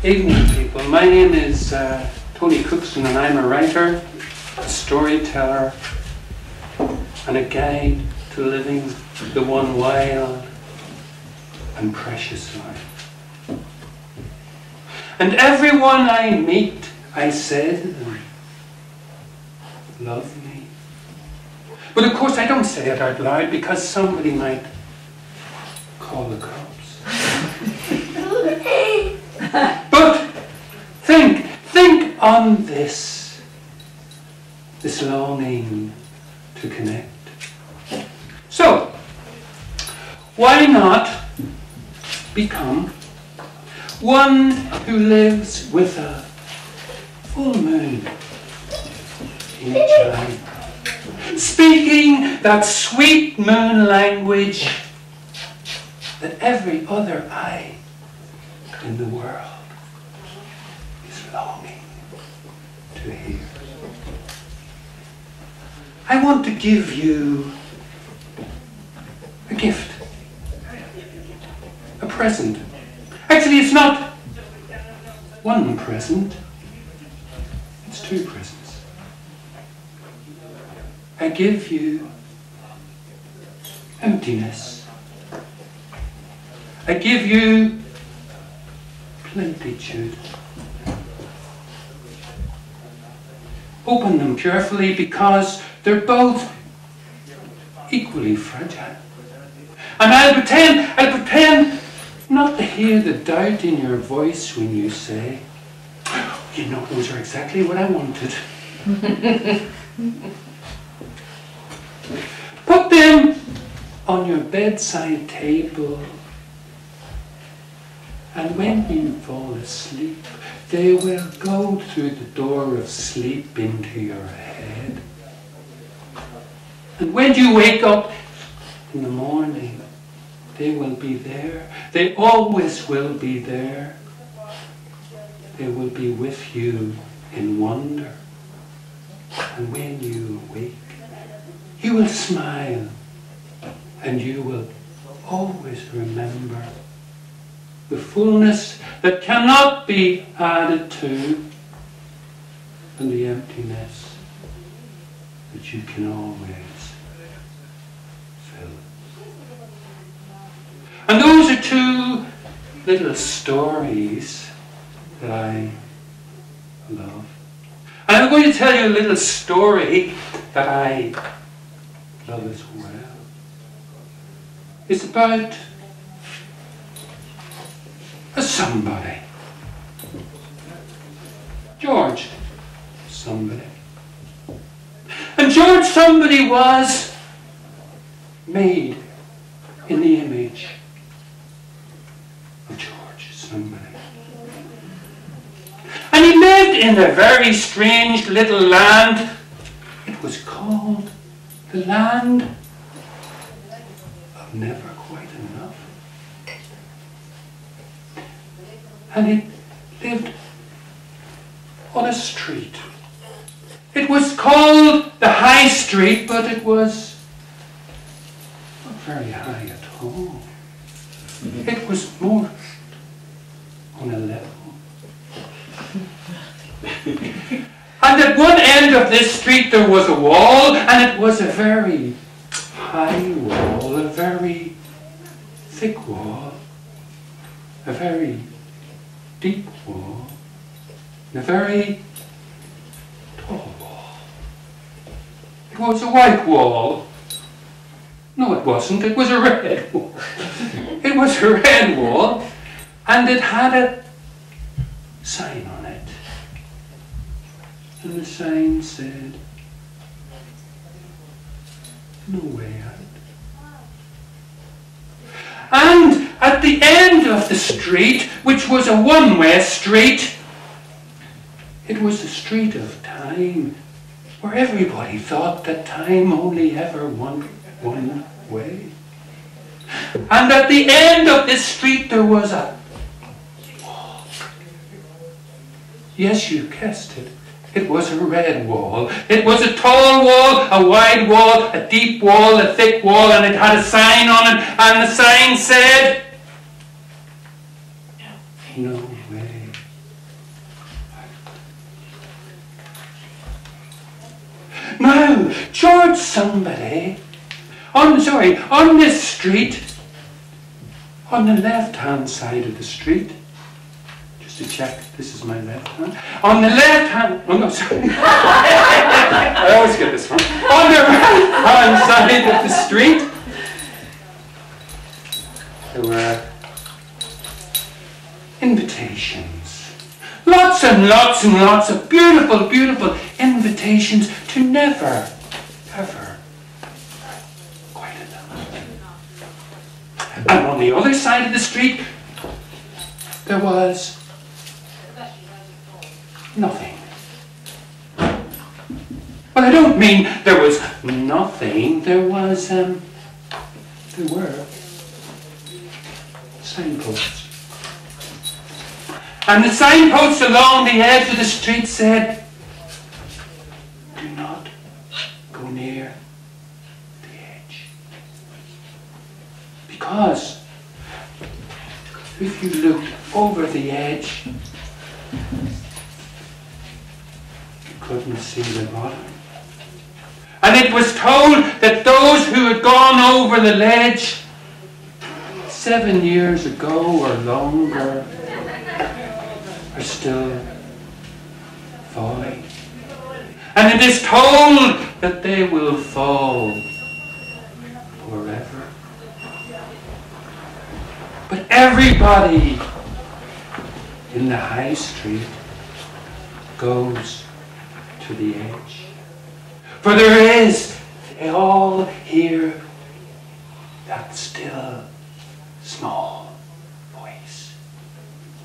Evening, people. My name is Tony Cuckson, and I'm a writer, a storyteller, and a guide to living the one wild and precious life. And everyone I meet, I say to them, love me. But of course I don't say it out loud because somebody might call the cops. But think on this longing to connect. So, why not become one who lives with a full moon in each eye, speaking that sweet moon language that every other eye in the world is longing to hear. I want to give you a gift, a present. Actually, it's not one present, it's two presents. I give you emptiness. I give you plenitude. Open them carefully because they're both equally fragile. And I'll pretend not to hear the doubt in your voice when you say, you know, those are exactly what I wanted. Put them on your bedside table, and when you fall asleep, they will go through the door of sleep into your head. And when you wake up in the morning, they will be there. They always will be there. They will be with you in wonder. And when you awake, you will smile, and you will always remember the fullness that cannot be added to, and the emptiness that you can always fill. And those are two little stories that I love. And I'm going to tell you a little story that I love as well. It's about a somebody. George somebody. And George somebody was made in the image of George somebody. And he lived in a very strange little land. It was called the land of never quite enough. And it lived on a street. It was called the High Street, but it was not very high at all. It was more on a level. And at one end of this street there was a wall, and it was a very high wall, a very thick wall, a very deep wall, and a very tall wall. It was a white wall. No, it wasn't. It was a red wall. It was a red wall, and it had a sign on it. And the sign said, no way out. And at the end of the street, which was a one-way street, it was the street of time, where everybody thought that time only ever went one way. And at the end of this street there was a wall. Yes, you guessed it. It was a red wall. It was a tall wall, a wide wall, a deep wall, a thick wall, and it had a sign on it, and the sign said, no way Now, George somebody, on this street, on the left-hand side of the street, just to check, this is my left hand, on the left-hand, oh no, sorry, I always get this one, on the right-hand side of the street, there were invitations. Lots and lots and lots of beautiful, beautiful invitations to never, ever, quite enough. And on the other side of the street, there was nothing. Well, I don't mean there was nothing. There was, there were signposts. And the signposts along the edge of the street said, do not go near the edge. Because if you looked over the edge, you couldn't see the bottom. And it was told that those who had gone over the ledge 7 years ago or longer are still falling. And it is told that they will fall forever. But everybody in the high street goes to the edge. For there is, they all hear that still small voice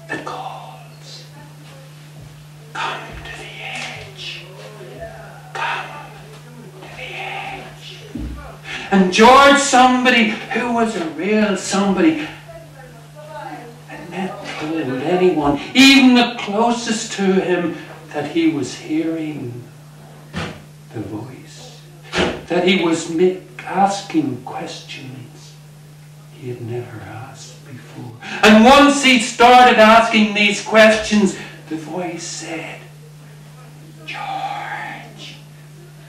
that calls, come to the edge, come to the edge. And George somebody, who was a real somebody, had not told anyone, even the closest to him, that he was hearing the voice, that he was asking questions he had never asked before. And once he started asking these questions, the voice said, George,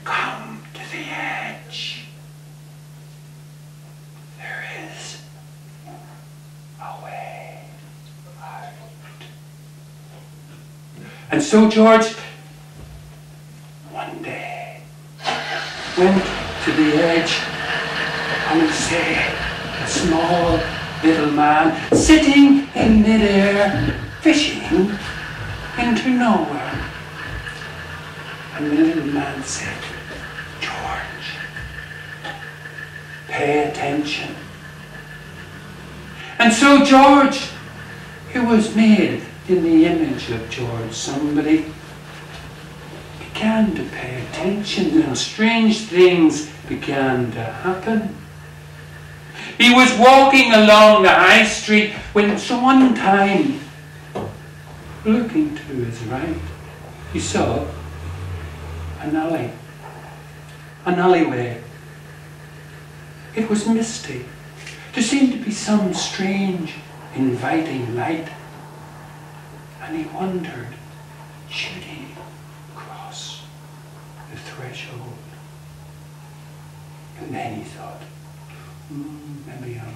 come to the edge. There is a way out. And so George, one day, went to the edge, and he saw a small little man sitting in midair, fishing into nowhere. And the little man said, George, pay attention. And so George, who was made in the image of George somebody, began to pay attention, and strange things began to happen. He was walking along the high street when one time, looking to his right, he saw an alleyway. It was misty. There seemed to be some strange, inviting light. And he wondered, should he cross the threshold? And then he thought, maybe I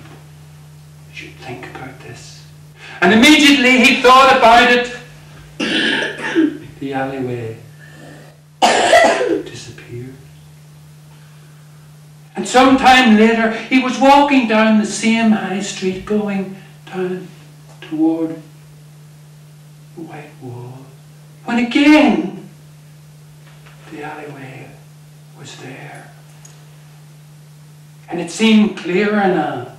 should think about this. And immediately he thought about it. The alleyway disappeared. And sometime later he was walking down the same high street, going down toward the white wall, when again the alleyway was there. And it seemed clearer now.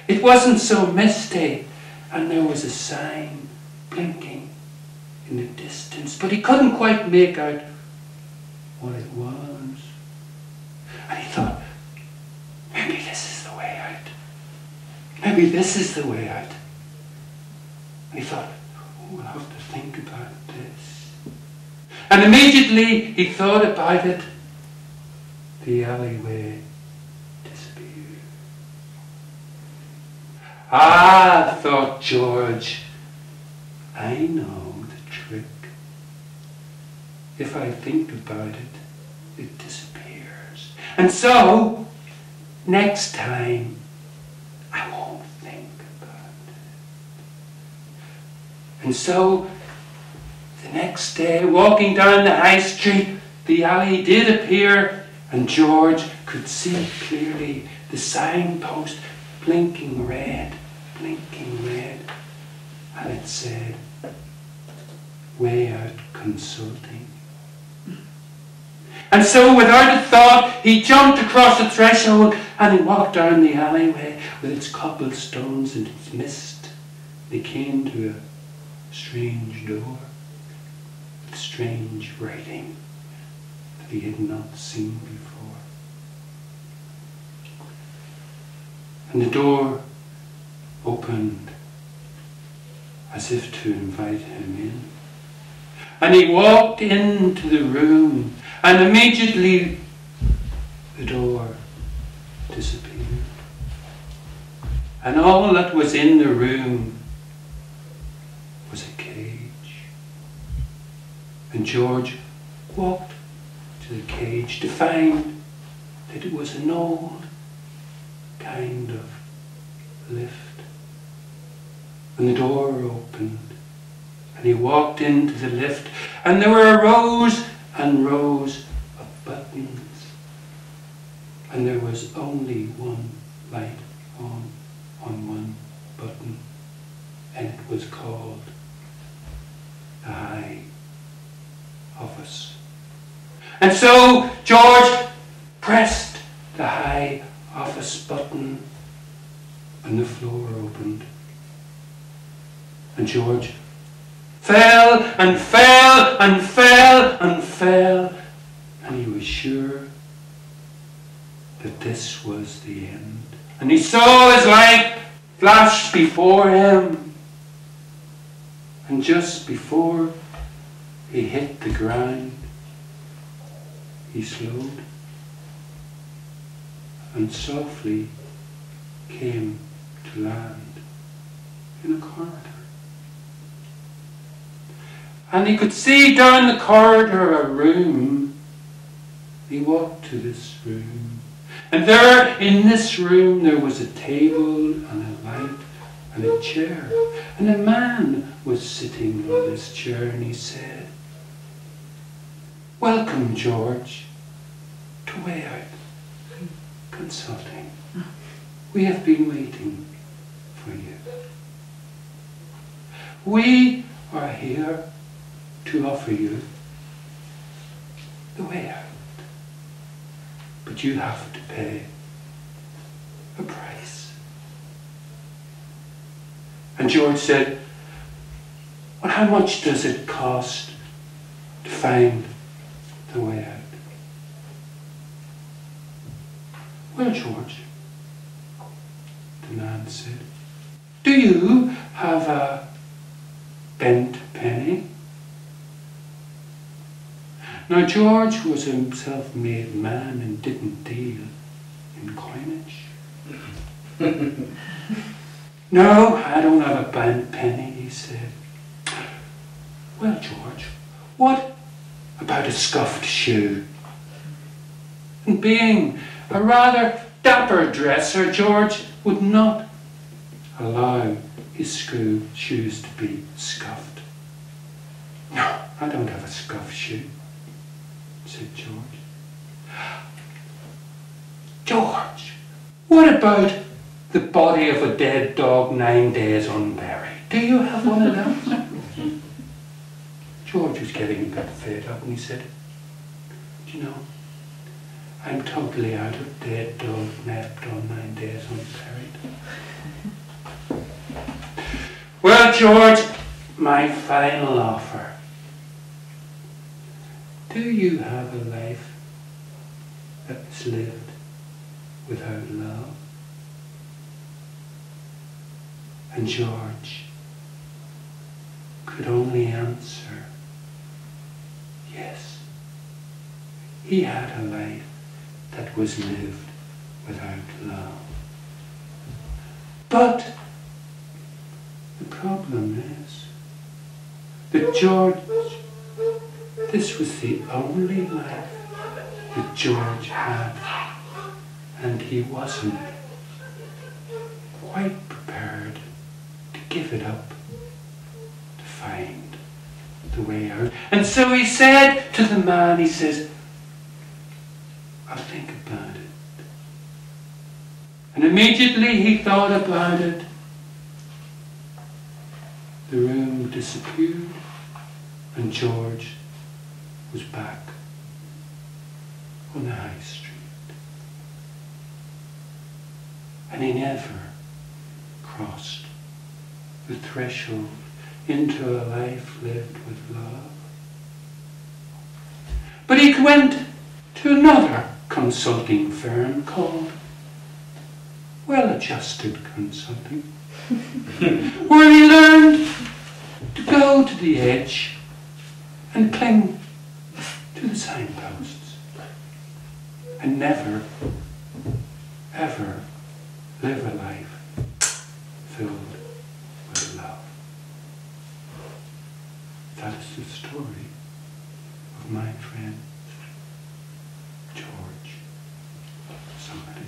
It wasn't so misty, and there was a sign blinking in the distance, but he couldn't quite make out what it was. And he thought, maybe this is the way out. Maybe this is the way out. And he thought, I'll have to think about this. And immediately he thought about it. The alleyway disappeared. Ah, thought George, I know the trick. If I think about it, it disappears. And so, next time, I won't think about it. And so, the next day, walking down the high street, the alley did appear, and George could see clearly the signpost blinking red, and it said, Way Out Consulting. And so, without a thought, he jumped across the threshold and he walked down the alleyway with its cobblestones and its mist. He came to a strange door with strange writing that he had not seen before. And the door opened as if to invite him in. And he walked into the room, and immediately the door disappeared. And all that was in the room was a cage. And George walked to the cage to find that it was an old kind of lift. And the door opened, and he walked into the lift, and there were rows and rows of buttons, and there was only one light on one button, and it was called the High Office. And so George pressed the High Office button, and the floor opened. And George fell and fell and fell and fell, and he was sure that this was the end. And he saw his life flash before him, and just before he hit the ground, he slowed and softly came to land in a corridor. And he could see down the corridor a room. He walked to this room. And there, in this room, there was a table and a light and a chair. And a man was sitting on this chair, and he said, Welcome, George, to Way Out Consulting. We have been waiting for you. We are here to offer you the way out. But you have to pay a price. And George said, Well, how much does it cost to find the way out? Well, George, the man said, do you have a bent penny? Now, George was a self-made man and didn't deal in coinage. No, I don't have a bent penny, he said. Well, George, what about a scuffed shoe? And being a rather dapper dresser, George would not allow his shoes to be scuffed. No, I don't have a scuffed shoe, said George. George, what about the body of a dead dog 9 days unburied? Do you have one of those? George was getting a bit fed up, and he said, do you know, I'm totally out of dead dog napped on 9 days unburied. Well, George, my final offer. Do you have a life that's lived without love? And George could only answer, yes. He had a life that was lived without love. But the problem is that George, this was the only life that George had, and he wasn't quite prepared to give it up, to find the way out. And so he said to the man, he says, I'll think about it. And immediately he thought about it. The room disappeared and George was back on the high street. And he never crossed the threshold into a life lived with love. But he went to another consulting firm called Well-Adjusted Consulting, where he learned to go to the edge and cling to the signposts and never, ever live a life filled with love. That is the story of my friend George. Somebody.